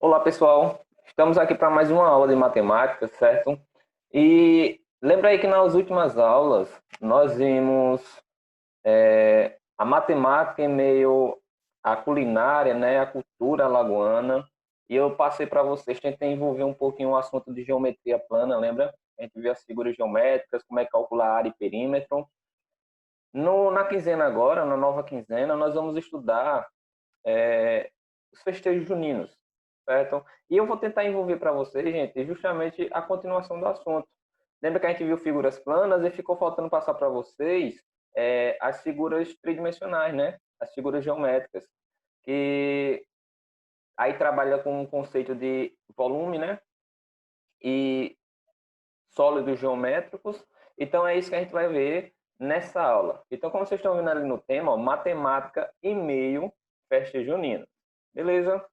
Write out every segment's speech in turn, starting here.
Olá, pessoal. Estamos aqui para mais uma aula de matemática, certo? E lembra aí que nas últimas aulas nós vimos a matemática em meio à culinária, né, a cultura alagoana. E eu passei para vocês, tentei envolver um pouquinho o assunto de geometria plana, lembra? A gente viu as figuras geométricas, como é que calcular área e perímetro. Na quinzena agora, na nova quinzena, nós vamos estudar os festejos juninos, certo? E eu vou tentar envolver para vocês, gente, justamente a continuação do assunto. Lembra que a gente viu figuras planas e ficou faltando passar para vocês as figuras tridimensionais, né? As figuras geométricas, que aí trabalha com o conceito de volume, né? E sólidos geométricos. Então é isso que a gente vai ver nessa aula. Então, como vocês estão vendo ali no tema, ó, matemática e meio festa junina. Beleza?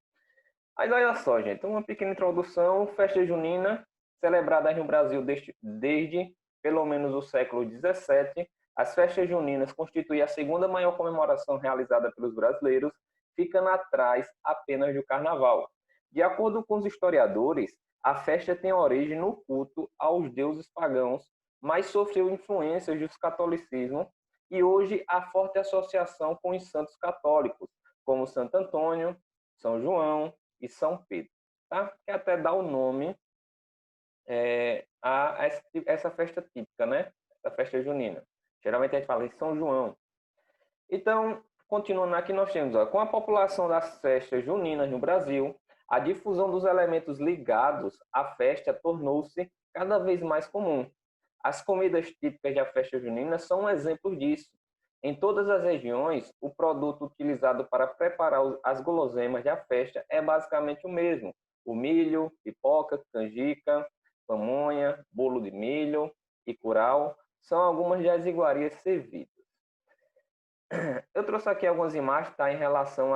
Mas olha só, gente, uma pequena introdução. Festa junina, celebrada no Brasil desde pelo menos o século XVII, as festas juninas constituem a segunda maior comemoração realizada pelos brasileiros, ficando atrás apenas do carnaval. De acordo com os historiadores, a festa tem origem no culto aos deuses pagãos, mas sofreu influências do catolicismo e hoje há forte associação com os santos católicos, como Santo Antônio, São João, e São Pedro, tá? Que até dá o nome a essa festa típica, né? Essa festa junina. Geralmente a gente fala em São João. Então, continuando aqui, nós temos, ó, com a população das festas juninas no Brasil, a difusão dos elementos ligados à festa tornou-se cada vez mais comum. As comidas típicas da festa junina são um exemplo disso. Em todas as regiões, o produto utilizado para preparar as guloseimas da festa é basicamente o mesmo: o milho, pipoca, canjica, pamonha, bolo de milho e curau são algumas das iguarias servidas. Eu trouxe aqui algumas imagens, tá, em relação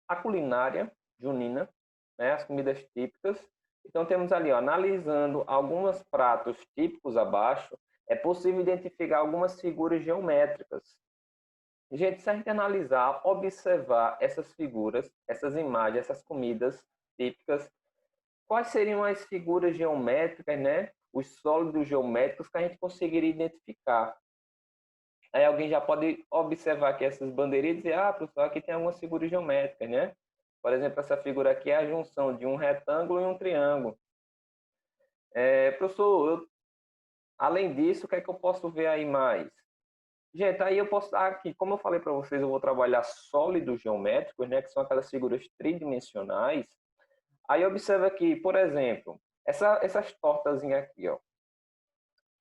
à culinária junina, né, as comidas típicas. Então temos ali, ó, analisando alguns pratos típicos abaixo, é possível identificar algumas figuras geométricas. Gente, se a gente analisar, observar essas figuras, essas imagens, essas comidas típicas, quais seriam as figuras geométricas, né? Os sólidos geométricos que a gente conseguiria identificar. Aí alguém já pode observar aqui essas bandeirinhas e dizer, ah, professor, aqui tem algumas figuras geométricas, né? Por exemplo, essa figura aqui é a junção de um retângulo e um triângulo. Professor, além disso, o que é que eu posso ver aí mais? Gente, aí eu posso dar aqui, como eu falei para vocês, eu vou trabalhar sólidos geométricos, né? Que são aquelas figuras tridimensionais. Aí observa aqui, por exemplo, essas tortazinhas aqui, ó.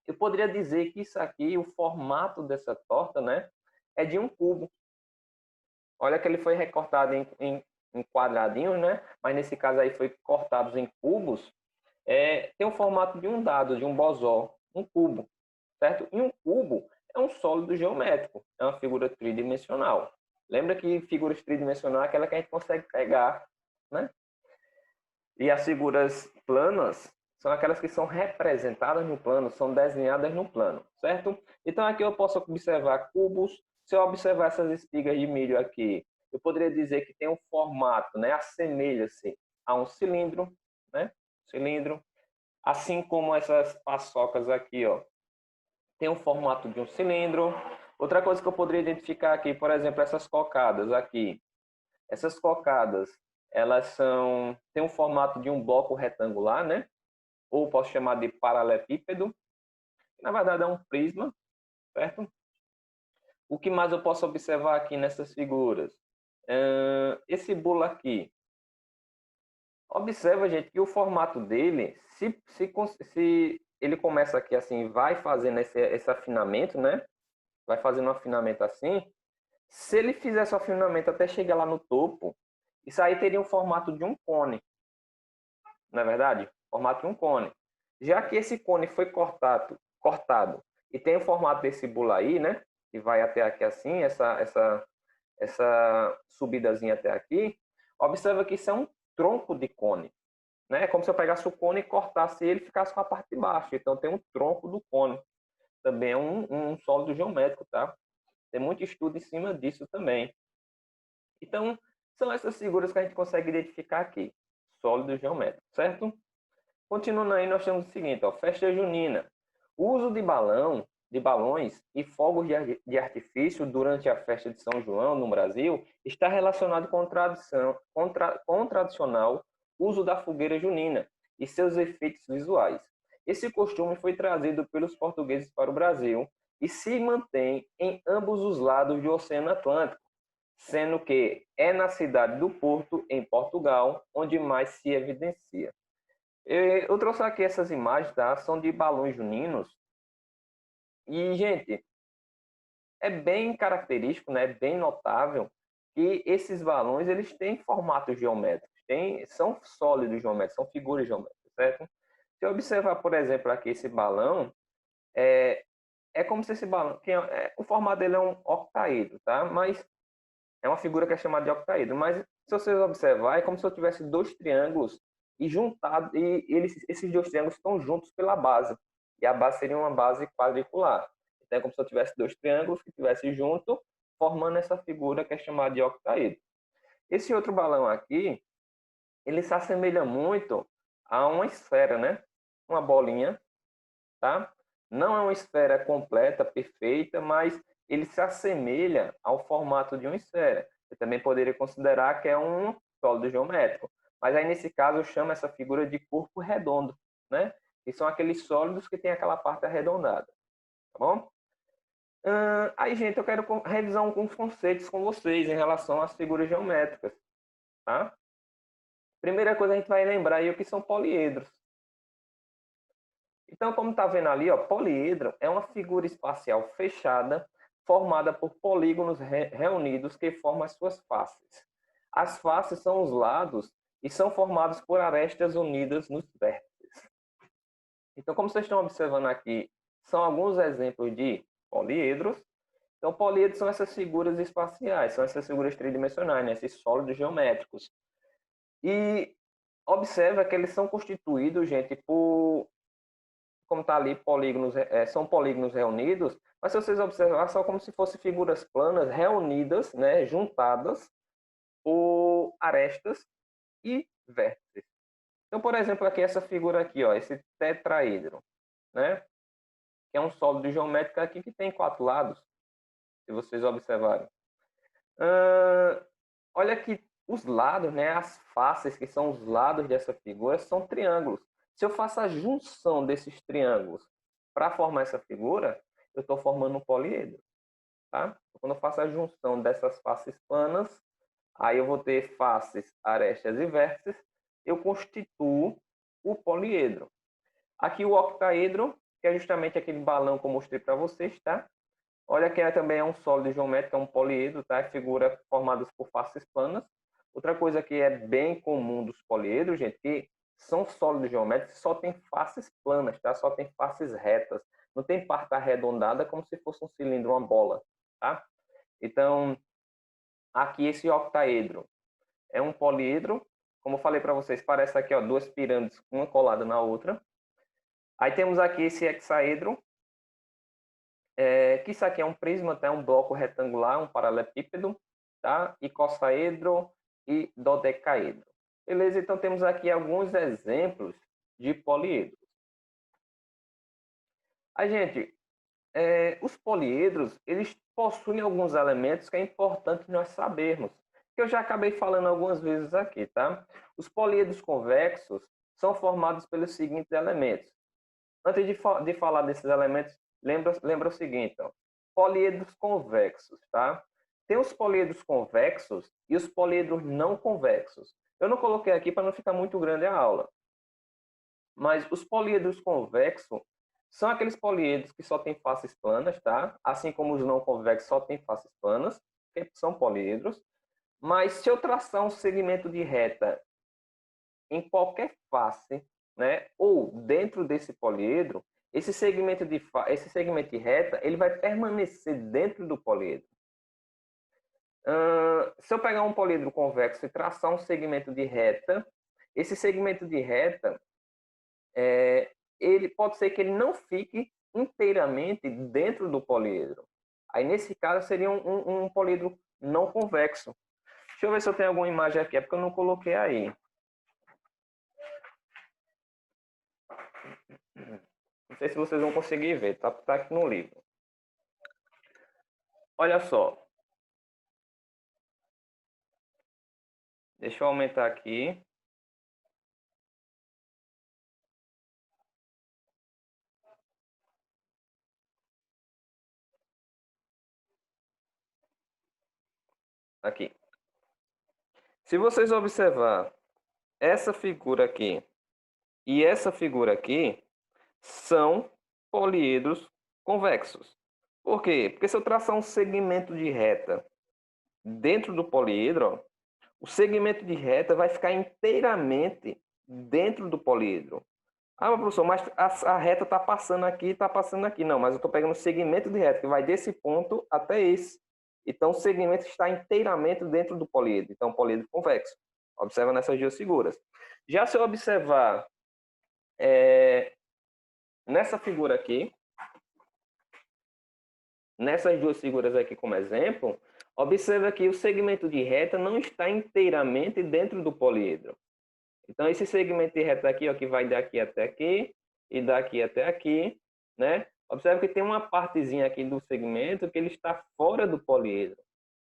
Eu poderia dizer que isso aqui, o formato dessa torta, né? É de um cubo. Olha que ele foi recortado em quadradinhos, né? Mas nesse caso aí foi cortado em cubos. Tem o formato de um dado, de um bosó, um cubo, certo? E um cubo é um sólido geométrico, é uma figura tridimensional. Lembra que figuras tridimensionais é aquela que a gente consegue pegar, né? E as figuras planas são aquelas que são representadas no plano, são desenhadas no plano, certo? Então aqui eu posso observar cubos. Se eu observar essas espigas de milho aqui, eu poderia dizer que tem um formato, né? Assemelha-se a um cilindro, né? Cilindro. Assim como essas paçocas aqui, ó, tem o formato de um cilindro. Outra coisa que eu poderia identificar aqui, por exemplo, essas cocadas aqui. Essas cocadas, elas têm um formato de um bloco retangular, né? Ou posso chamar de paralelepípedo. Na verdade é um prisma, certo? O que mais eu posso observar aqui nessas figuras? Esse bolo aqui. Observa, gente, que o formato dele, se ele começa aqui assim, vai fazendo esse afinamento, né? Vai fazendo um afinamento assim. Se ele fizesse o afinamento até chegar lá no topo, isso aí teria um formato de um cone, não é verdade? Formato de um cone. Já que esse cone foi cortado e tem o formato desse bolo aí, né? Que vai até aqui assim, essa subidazinha até aqui. Observa que isso é um tronco de cone, né? É como se eu pegasse o cone e cortasse ele e ficasse com a parte de baixo. Então tem um tronco do cone. Também é um sólido geométrico, tá? Tem muito estudo em cima disso também. Então, São essas figuras que a gente consegue identificar aqui, sólidos geométricos, certo? Continuando aí, nós temos o seguinte, ó, festa junina. O uso de balões e fogos de artifício durante a festa de São João no Brasil está relacionado com o tradicional uso da fogueira junina e seus efeitos visuais. Esse costume foi trazido pelos portugueses para o Brasil e se mantém em ambos os lados do Oceano Atlântico, sendo que é na cidade do Porto, em Portugal, onde mais se evidencia. Eu trouxe aqui essas imagens, tá? São de balões juninos. E, gente, é bem característico, né? Bem notável que esses balões eles têm formatos geométricos, são sólidos geométricos, são figuras geométricas, certo? Se eu observar, por exemplo, aqui esse balão, é como se esse balão, o formato dele é um octaedro, tá? Mas é uma figura que é chamada de octaedro. Mas se vocês observar, é como se eu tivesse dois triângulos e juntado, e esses dois triângulos estão juntos pela base. E a base seria uma base quadricular. Então é como se eu tivesse dois triângulos que estivessem juntos, formando essa figura que é chamada de octaedro. Esse outro balão aqui, ele se assemelha muito a uma esfera, né? Uma bolinha, tá? Não é uma esfera completa, perfeita, mas ele se assemelha ao formato de uma esfera. Você também poderia considerar que é um sólido geométrico. Mas aí, nesse caso, eu chamo essa figura de corpo redondo, né? E são aqueles sólidos que têm aquela parte arredondada, tá bom? Aí, gente, eu quero revisar alguns conceitos com vocês em relação às figuras geométricas, tá? Primeira coisa, a gente vai lembrar aí o que são poliedros. Então, como está vendo ali, ó, poliedro é uma figura espacial fechada formada por polígonos reunidos que formam as suas faces. As faces são os lados e são formados por arestas unidas nos vértices. Então, como vocês estão observando aqui, são alguns exemplos de poliedros. Então, poliedros são essas figuras espaciais, são essas figuras tridimensionais, né? Esses sólidos geométricos. E observa que eles são constituídos, gente, por, como está ali, polígonos, são polígonos reunidos, mas se vocês observarem, são como se fossem figuras planas reunidas, né, juntadas por arestas e vértices. Então, por exemplo, aqui essa figura aqui, ó, esse tetraedro, né, que é um sólido geométrico aqui que tem 4 lados, se vocês observarem. Olha que os lados, né, as faces que são os lados dessa figura são triângulos. Se eu faço a junção desses triângulos para formar essa figura, eu estou formando um poliedro, tá? Quando eu faço a junção dessas faces planas, aí eu vou ter faces, arestas e vértices, eu constituo o poliedro. Aqui o octaedro, que é justamente aquele balão que eu mostrei para vocês, tá? Olha que também é um sólido geométrico, é um poliedro, tá? É figura formadas por faces planas. Outra coisa que é bem comum dos poliedros, gente, que são sólidos geométricos, só tem faces planas, tá? Só tem faces retas. Não tem parte arredondada como se fosse um cilindro, uma bola, tá? Então, aqui esse octaedro é um poliedro. Como eu falei para vocês, parece aqui, ó, duas pirâmides, uma colada na outra. Aí temos aqui esse hexaedro, que isso aqui é um prisma, tá? Um bloco retangular, um paralelepípedo, tá? Icosaedro e dodecaedro. Beleza? Então temos aqui alguns exemplos de poliedros. A gente, os poliedros, eles possuem alguns elementos que é importante nós sabermos, que eu já acabei falando algumas vezes aqui, tá? Os poliedros convexos são formados pelos seguintes elementos. Antes de falar desses elementos, lembra o seguinte, ó, poliedros convexos, tá? Tem os poliedros convexos e os poliedros não convexos. Eu não coloquei aqui para não ficar muito grande a aula. Mas os poliedros convexos são aqueles poliedros que só têm faces planas, tá? Assim como os não convexos só têm faces planas, que são poliedros. Mas se eu traçar um segmento de reta em qualquer face, né, ou dentro desse poliedro, esse segmento de reta, ele vai permanecer dentro do poliedro. Se eu pegar um poliedro convexo e traçar um segmento de reta, esse segmento de reta, ele pode ser que ele não fique inteiramente dentro do poliedro. Aí, nesse caso, seria um poliedro não convexo. Deixa eu ver se eu tenho alguma imagem aqui, é porque eu não coloquei aí. Não sei se vocês vão conseguir ver, tá aqui no livro. Olha só. Deixa eu aumentar aqui. Aqui. Se vocês observar essa figura aqui e essa figura aqui, são poliedros convexos. Por quê? Porque se eu traçar um segmento de reta dentro do poliedro, ó, o segmento de reta vai ficar inteiramente dentro do poliedro. Ah, professor, mas a reta está passando aqui, está passando aqui. Não, mas eu estou pegando o segmento de reta, que vai desse ponto até esse. Então, o segmento está inteiramente dentro do poliedro. Então, poliedro convexo. Observa nessas duas figuras. Já se eu observar nessa figura aqui, nessas duas figuras aqui como exemplo, observa que o segmento de reta não está inteiramente dentro do poliedro. Então, esse segmento de reta aqui, ó, que vai daqui até aqui e daqui até aqui, né? Observa que tem uma partezinha aqui do segmento que ele está fora do poliedro.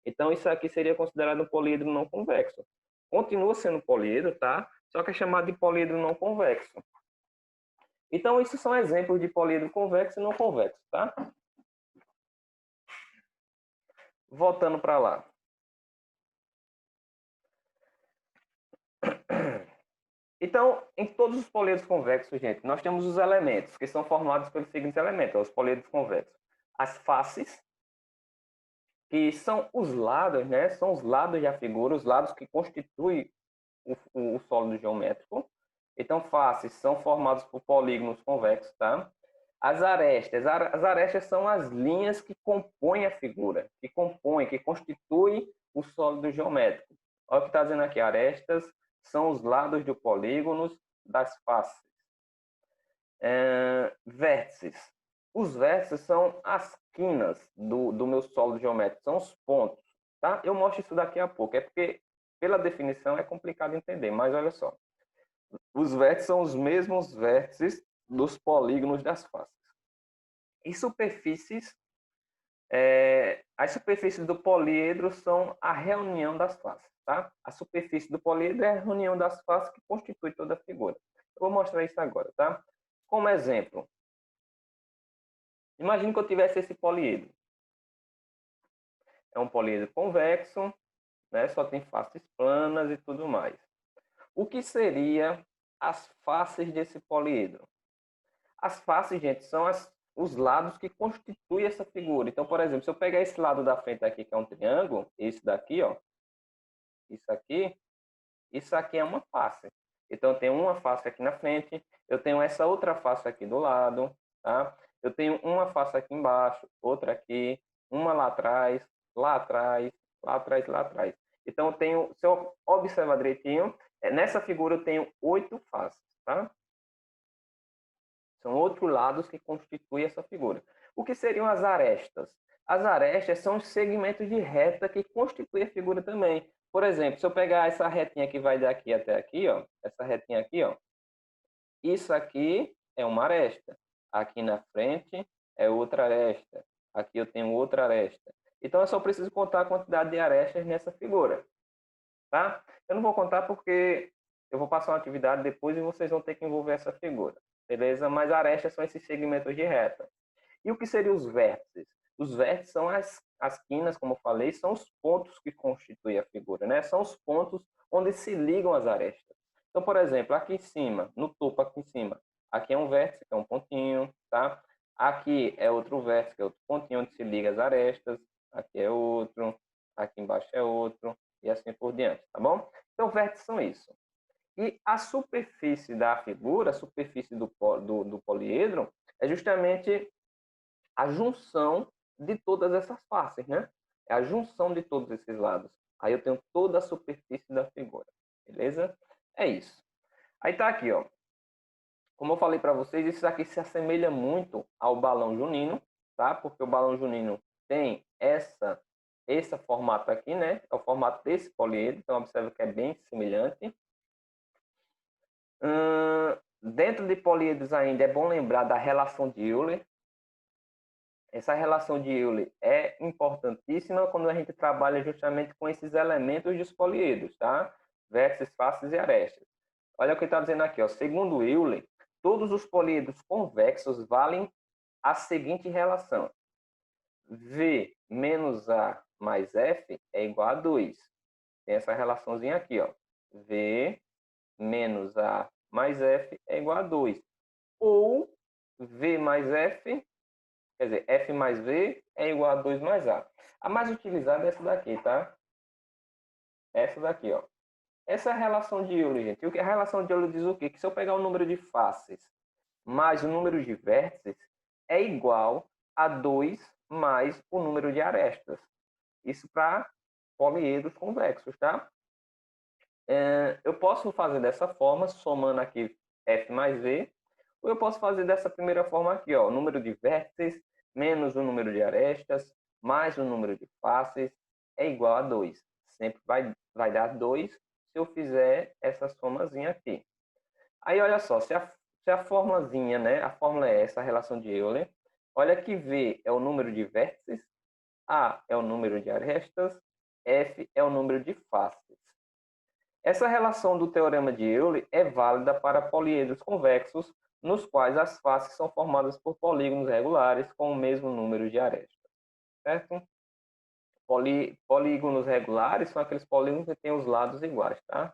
Então, isso aqui seria considerado um poliedro não convexo. Continua sendo poliedro, tá? Só que é chamado de poliedro não convexo. Então, esses são exemplos de poliedro convexo e não convexo, tá? Voltando para lá. Então, em todos os poliedros convexos, gente, nós temos os elementos, que são formados pelos seguintes elementos, os poliedros convexos. As faces, que são os lados, né? São os lados da figura, os lados que constituem o sólido geométrico. Então, faces são formados por polígonos convexos, tá? As arestas são as linhas que compõem a figura, que constituem o sólido geométrico. Olha o que está dizendo aqui, arestas são os lados do polígonos das faces. Vértices. Os vértices são as quinas do meu sólido geométrico, são os pontos. Tá? Eu mostro isso daqui a pouco, é porque pela definição é complicado entender, mas olha só. Os vértices são os mesmos vértices dos polígonos das faces. E superfícies, as superfícies do poliedro são a reunião das faces. Tá? A superfície do poliedro é a reunião das faces que constitui toda a figura. Eu vou mostrar isso agora. Tá? Como exemplo, imagine que eu tivesse esse poliedro. É um poliedro convexo, né? Só tem faces planas e tudo mais. O que seria as faces desse poliedro? As faces, gente, são os lados que constituem essa figura. Então, por exemplo, se eu pegar esse lado da frente aqui, que é um triângulo, esse daqui, ó, isso aqui é uma face. Então, eu tenho uma face aqui na frente, eu tenho essa outra face aqui do lado, tá? Eu tenho uma face aqui embaixo, outra aqui, uma lá atrás, lá atrás, lá atrás, lá atrás. Então, eu tenho, se eu observar direitinho, nessa figura eu tenho 8 faces, tá? São outros lados que constituem essa figura. O que seriam as arestas? As arestas são os segmentos de reta que constituem a figura também. Por exemplo, se eu pegar essa retinha que vai daqui até aqui, ó, essa retinha aqui, ó, isso aqui é uma aresta. Aqui na frente é outra aresta. Aqui eu tenho outra aresta. Então eu só preciso contar a quantidade de arestas nessa figura, tá? Eu não vou contar porque eu vou passar uma atividade depois e vocês vão ter que envolver essa figura, beleza? Mas arestas são esses segmentos de reta. E o que seriam os vértices? Os vértices são as quinas, como eu falei, são os pontos que constituem a figura, né? São os pontos onde se ligam as arestas. Então, por exemplo, aqui em cima, no topo aqui em cima, aqui é um vértice, que é um pontinho, tá? Aqui é outro vértice, que é outro pontinho onde se liga as arestas. Aqui é outro, aqui embaixo é outro, e assim por diante, tá bom? Então, vértices são isso. E a superfície da figura, a superfície do poliedro, é justamente a junção de todas essas faces, né? É a junção de todos esses lados. Aí eu tenho toda a superfície da figura, beleza? É isso. Aí tá aqui, ó. Como eu falei para vocês, isso aqui se assemelha muito ao balão junino, tá? Porque o balão junino tem esse formato aqui, né? É o formato desse poliedro, então observa que é bem semelhante. Dentro de poliedros ainda é bom lembrar da relação de Euler. Essa relação de Euler é importantíssima quando a gente trabalha justamente com esses elementos dos poliedros, tá? Vértices, faces e arestas. Olha o que está dizendo aqui, ó. Segundo Euler, todos os poliedros convexos valem a seguinte relação: V menos A mais F é igual a 2. Tem essa relaçãozinha aqui, ó. V menos A mais F é igual a 2. Ou V mais F, quer dizer, F mais V é igual a 2 mais A. A mais utilizada é essa daqui, tá? Essa daqui, ó. Essa é a relação de Euler, gente. A relação de Euler diz o quê? Que se eu pegar o número de faces mais o número de vértices é igual a 2 mais o número de arestas. Isso para poliedros convexos, tá? Eu posso fazer dessa forma, somando aqui F mais V, ou eu posso fazer dessa primeira forma aqui, ó, o número de vértices menos o número de arestas mais o número de faces é igual a 2. Sempre vai dar 2 se eu fizer essa somazinha aqui. Aí, olha só, se a formulazinha, né, a fórmula é essa, a relação de Euler, olha que V é o número de vértices, A é o número de arestas, F é o número de faces. Essa relação do teorema de Euler é válida para poliedros convexos, nos quais as faces são formadas por polígonos regulares com o mesmo número de arestas, certo? Polígonos regulares são aqueles polígonos que têm os lados iguais, tá?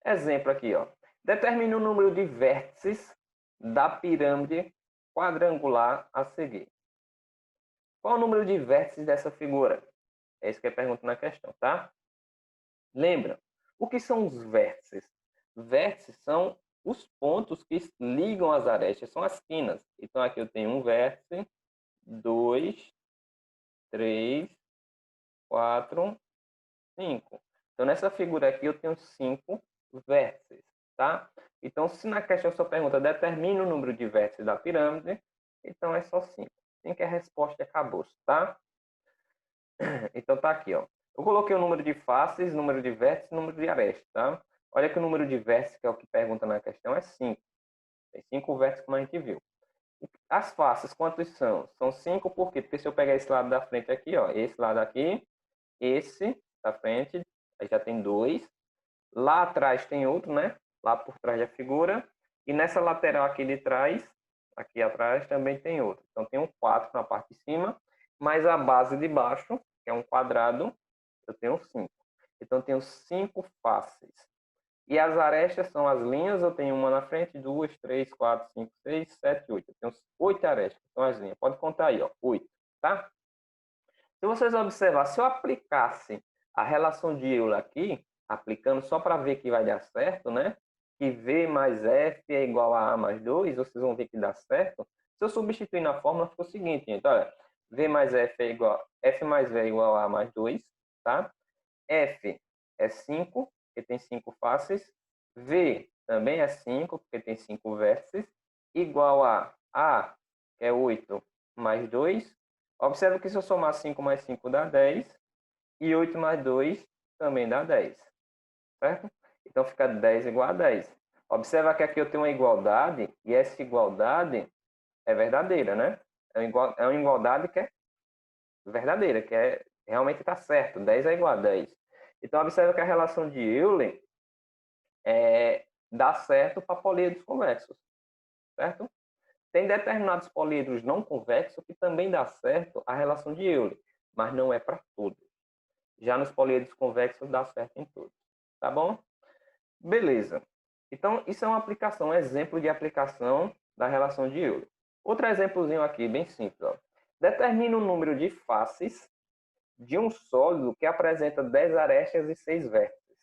Exemplo aqui, ó. Determine o número de vértices da pirâmide quadrangular a seguir. Qual o número de vértices dessa figura? É isso que é pergunta na questão, tá? Lembra, o que são os vértices? Vértices são os pontos que ligam as arestas, são as quinas. Então, aqui eu tenho um vértice, 2, 3, 4, 5. Então, nessa figura aqui eu tenho 5 vértices, tá? Então, se na questão sua pergunta determine o número de vértices da pirâmide, então é só 5. 5 é a resposta e acabou, tá? Então, tá aqui, ó. Eu coloquei o número de faces, número de vértices e número de arestas, tá? Olha que o número de vértices, que é o que pergunta na questão, é 5. Tem 5 vértices, como a gente viu. As faces, quantos são? São 5 por quê? Porque se eu pegar esse lado da frente aqui, ó, esse lado aqui, esse da frente, aí já tem 2. Lá atrás tem outro, né? Lá por trás da figura. E nessa lateral aqui de trás, aqui atrás, também tem outro. Então, tem um 4 na parte de cima, mais a base de baixo, que é um quadrado, eu tenho 5. Então, eu tenho 5 faces. E as arestas são as linhas, eu tenho uma na frente, 2, 3, 4, 5, 6, 7, 8. Eu tenho 8 arestas, são as linhas. Pode contar aí, ó, 8, tá? Se vocês observar, se eu aplicasse a relação de Euler aqui, aplicando só para ver que vai dar certo, né? Que V mais F é igual a A mais 2, vocês vão ver que dá certo. Se eu substituir na fórmula, fica o seguinte, gente, olha, V mais F é igual, F mais V é igual a A mais 2, tá? F é 5, porque tem 5 faces. V também é 5, porque tem 5 vértices. Igual a A, que é 8, mais 2. Observe que se eu somar 5 mais 5 dá 10. E 8 mais 2 também dá 10. Certo? Então fica 10 igual a 10. Observa que aqui eu tenho uma igualdade, e essa igualdade é verdadeira, né? É uma igualdade que é verdadeira, que realmente está certo. 10 é igual a 10. Então, observa que a relação de Euler dá certo para políedros convexos, certo? Tem determinados políedros não convexos que também dá certo a relação de Euler, mas não é para todos. Já nos políedros convexos dá certo em todos, tá bom? Beleza. Então, isso é uma aplicação, um exemplo de aplicação da relação de Euler. Outro exemplozinho aqui, bem simples. Ó. Determina o número de faces de um sólido que apresenta 10 arestas e 6 vértices.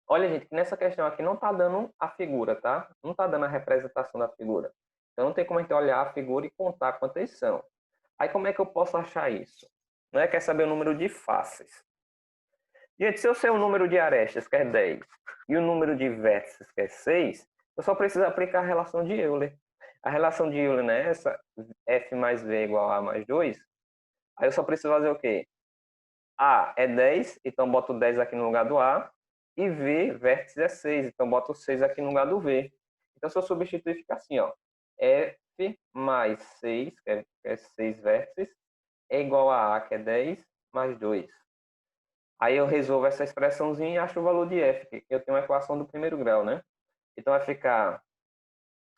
Olha, gente, que nessa questão aqui não está dando a figura, tá? Não está dando a representação da figura. Então, não tem como a gente olhar a figura e contar quantas são. Aí, como é que eu posso achar isso? Não é? Quer saber o número de faces. Gente, se eu sei o número de arestas, que é 10, e o número de vértices, que é 6, eu só preciso aplicar a relação de Euler. A relação de Euler, né? Essa F mais V igual a A mais 2. Aí eu só preciso fazer o quê? A é 10, então boto 10 aqui no lugar do A. E V, vértice é 6, então boto 6 aqui no lugar do V. Então, se eu substituir, fica assim, ó. F mais 6, que é 6 vértices, é igual a A, que é 10, mais 2. Aí eu resolvo essa expressãozinha e acho o valor de F, que eu tenho uma equação do primeiro grau, né? Então, vai ficar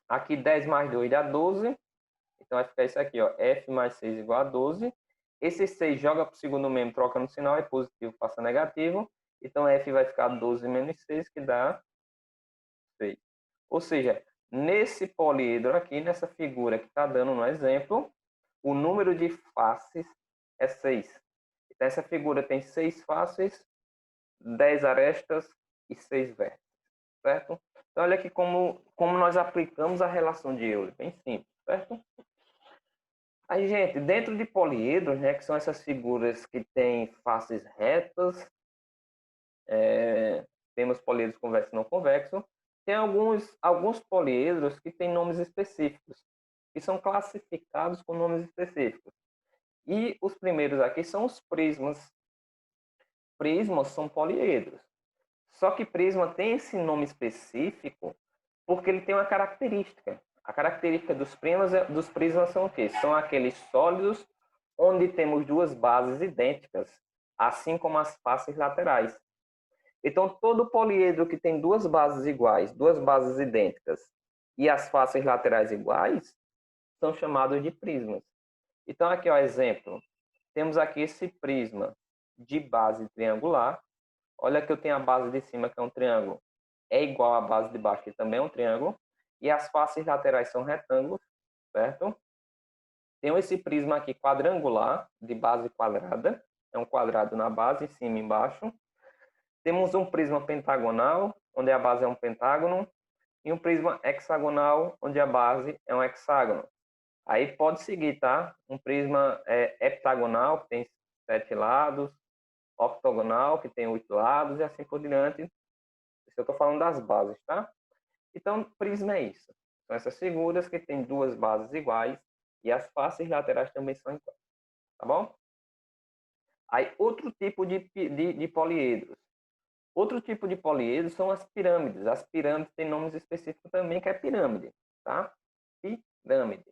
aqui 10 mais 2 dá 12. Então, vai ficar isso aqui, ó. F mais 6 igual a 12. Esse 6 joga para o segundo membro, troca no sinal, é positivo, passa negativo. Então, F vai ficar 12 menos 6, que dá 6. Ou seja, nesse poliedro aqui, nessa figura que está dando no exemplo, o número de faces é 6. Então, essa figura tem 6 faces, 10 arestas e 6 vértices, certo? Então, olha aqui como nós aplicamos a relação de Euler, bem simples, certo? Aí, gente, dentro de poliedros, né, que são essas figuras que têm faces retas, temos poliedros convexos e não convexos, tem alguns poliedros que têm nomes específicos, que são classificados com nomes específicos. E os primeiros aqui são os prismas. Prismas são poliedros. Só que prisma tem esse nome específico porque ele tem uma característica. A característica dos prismas são o quê? São aqueles sólidos onde temos duas bases idênticas, assim como as faces laterais. Então, todo poliedro que tem duas bases iguais, duas bases idênticas, e as faces laterais iguais, são chamados de prismas. Então, aqui, ó, exemplo. Temos aqui esse prisma de base triangular. Olha que eu tenho a base de cima, que é um triângulo. É igual à base de baixo, que também é um triângulo. E as faces laterais são retângulos, certo? Tenho esse prisma aqui quadrangular, de base quadrada. É um quadrado na base, em cima e embaixo. Temos um prisma pentagonal, onde a base é um pentágono. E um prisma hexagonal, onde a base é um hexágono. Aí pode seguir, tá? Um prisma heptagonal, que tem 7 lados. Octogonal, que tem 8 lados, e assim por diante. Isso eu estou falando das bases, tá? Então, prisma é isso. São essas figuras que têm duas bases iguais e as faces laterais também são iguais, tá bom? Aí, outro tipo de poliedros. Outro tipo de poliedros são as pirâmides. As pirâmides têm nomes específicos também, que é pirâmide, tá? Pirâmide.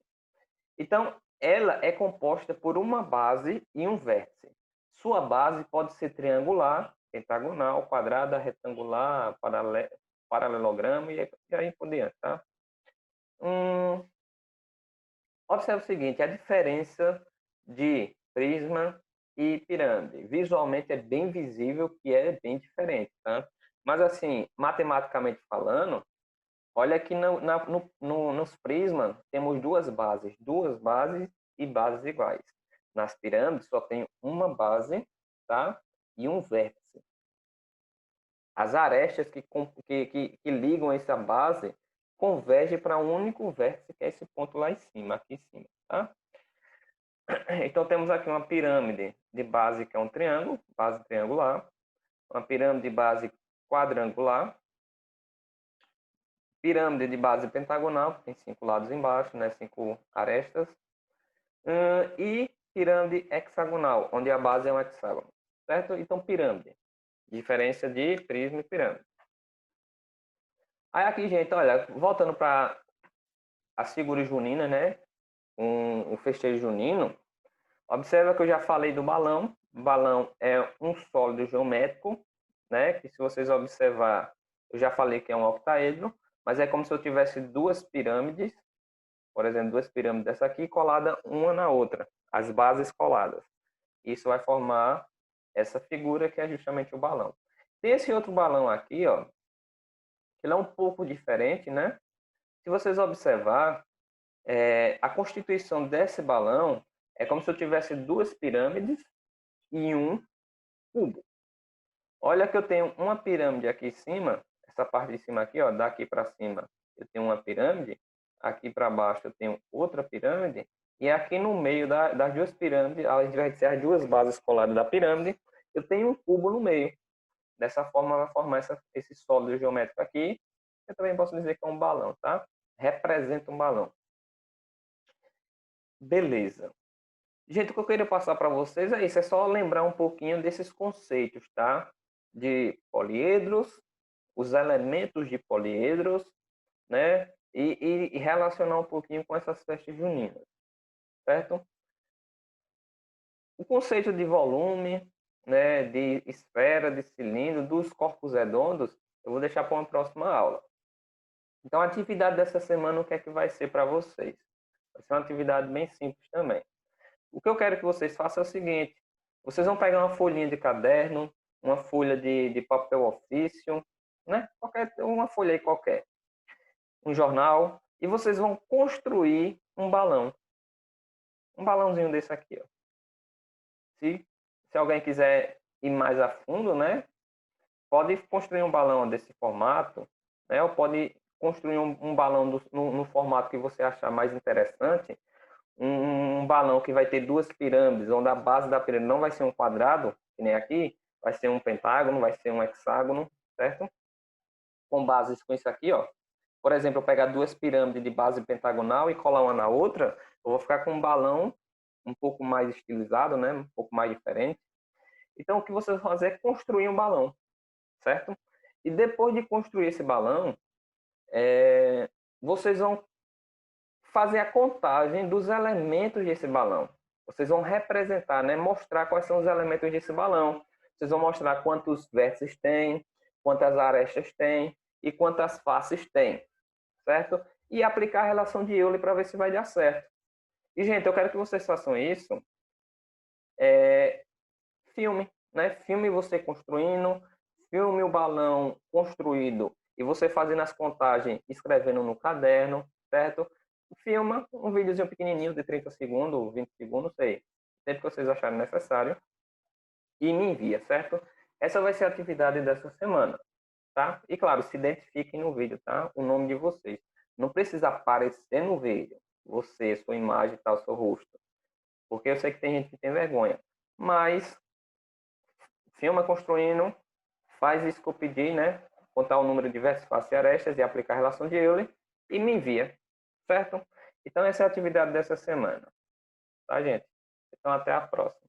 Então, ela é composta por uma base e um vértice. Sua base pode ser triangular, pentagonal, quadrada, retangular, paralelogramo e aí por diante, tá? Observe o seguinte, a diferença de prisma e pirâmide. Visualmente é bem visível que é bem diferente, tá? Mas assim, matematicamente falando, olha que nos prismas temos duas bases e bases iguais. Nas pirâmides só tem uma base, tá? E um vértice. As arestas que ligam essa base convergem para um único vértice, que é esse ponto lá em cima, aqui em cima, tá? Então temos aqui uma pirâmide de base que é um triângulo, base triangular, uma pirâmide de base quadrangular, pirâmide de base pentagonal, que tem 5 lados embaixo, né, 5 arestas, e pirâmide hexagonal, onde a base é um hexágono, certo? Então, pirâmide, diferença de prisma e pirâmide. Aí aqui, gente, olha, voltando para as figuras juninas, né, o festejo junino, observa que eu já falei do balão. O balão é um sólido geométrico, né, que se vocês observar, eu já falei que é um octaedro, mas é como se eu tivesse duas pirâmides, por exemplo, duas pirâmides dessa aqui colada uma na outra, as bases coladas. Isso vai formar essa figura que é justamente o balão. Tem esse outro balão aqui, ó, que ele é um pouco diferente, né? Se vocês observar, a constituição desse balão é como se eu tivesse duas pirâmides e um cubo. Olha que eu tenho uma pirâmide aqui em cima, essa parte de cima aqui, ó, daqui para cima eu tenho uma pirâmide, aqui para baixo eu tenho outra pirâmide, e aqui no meio das duas pirâmides, ao invés de ser as duas bases coladas da pirâmide, eu tenho um cubo no meio. Dessa forma vai formar esse sólido geométrico aqui. Eu também posso dizer que é um balão, tá? Representa um balão. Beleza. Gente, o que eu queria passar para vocês é isso, é só lembrar um pouquinho desses conceitos, tá? De poliedros, os elementos de poliedros, né? E relacionar um pouquinho com essas festas juninas, certo? O conceito de volume, né, de esfera, de cilindro, dos corpos redondos, eu vou deixar para uma próxima aula. Então, a atividade dessa semana, o que é que vai ser para vocês? Vai ser uma atividade bem simples também. O que eu quero que vocês façam é o seguinte: vocês vão pegar uma folhinha de caderno, uma folha de papel ofício, né? Uma folha aí qualquer, um jornal, e vocês vão construir um balão. Um balãozinho desse aqui, ó. Se alguém quiser ir mais a fundo, né? Pode construir um balão desse formato, né? Ou pode construir um balão no formato que você achar mais interessante. Um balão que vai ter duas pirâmides, onde a base da pirâmide não vai ser um quadrado, que nem aqui, vai ser um pentágono, vai ser um hexágono, certo? Com bases com isso aqui, ó. Por exemplo, eu pegar duas pirâmides de base pentagonal e colar uma na outra, eu vou ficar com um balão um pouco mais estilizado, né? Um pouco mais diferente. Então, o que vocês vão fazer é construir um balão, certo? E depois de construir esse balão, vocês vão fazer a contagem dos elementos desse balão. Vocês vão representar, né? Mostrar quais são os elementos desse balão. Vocês vão mostrar quantos vértices tem, quantas arestas tem e quantas faces tem, certo? E aplicar a relação de Euler para ver se vai dar certo. E, gente, eu quero que vocês façam isso. Filme, né? Filme você construindo, filme o balão construído e você fazendo as contagens, escrevendo no caderno, certo? Filma um videozinho pequenininho de 30 segundos, 20 segundos, sei, sempre que vocês acharem necessário, e me envia, certo? Essa vai ser a atividade dessa semana, tá? E claro, se identifiquem no vídeo, tá? O nome de vocês. Não precisa aparecer no vídeo, você, sua imagem, tal, seu rosto, porque eu sei que tem gente que tem vergonha, mas filma construindo, faz isso que eu pedi, né? Contar o número de vértices, faces e arestas e aplicar a relação de Euler e me envia, certo? Então essa é a atividade dessa semana, tá, gente? Então até a próxima.